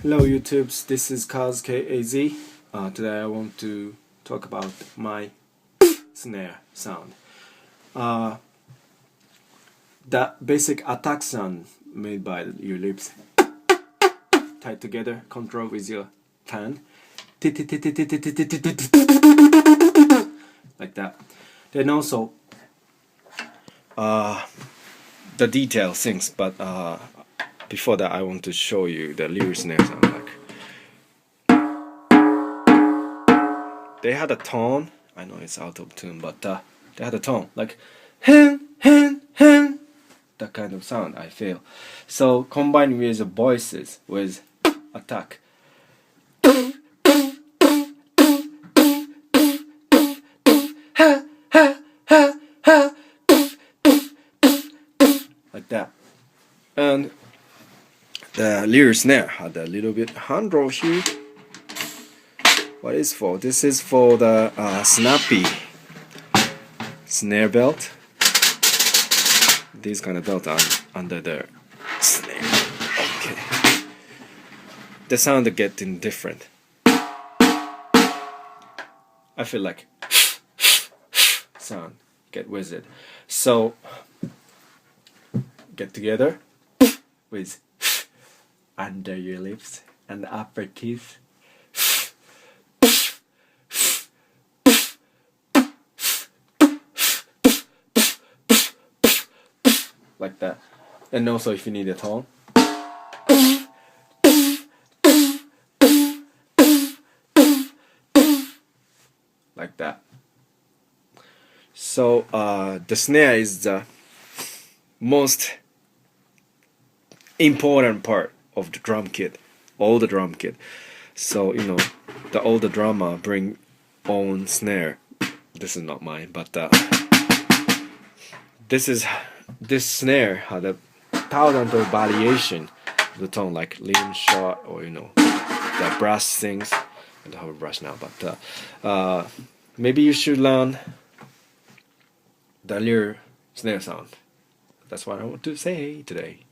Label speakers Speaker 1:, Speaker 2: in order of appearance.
Speaker 1: Hello YouTubes, this is KAZ. Today I want to talk about my snare sound. The basic attack sound made by your lips tied together, control with your hand, like that. Then also the detail things, but before that I want to show you the lyric snare sound. Like they had a tone. I know it's out of tune, but they had a tone like hen hen hen. That kind of sound I feel. So combined with the voices with attack. Like that. And the lyric snare had a little bit hand roll here. What is for? This is for the snappy snare belt. These kind of belt are under the snare. Okay. The sound getting different. I feel like sound get with it. So get together with under your lips and the upper teeth. Like that. And also if you need a tone, like that. So the snare is the most important part of the drum kit, all the drum kit. So you know, the older drummer bring own snare. This is not mine, but this snare had a thousand of variation of the tone, like lean short, or you know, the brass things. I don't have a brush now, but maybe you should learn the lyric snare sound. That's what I want to say today.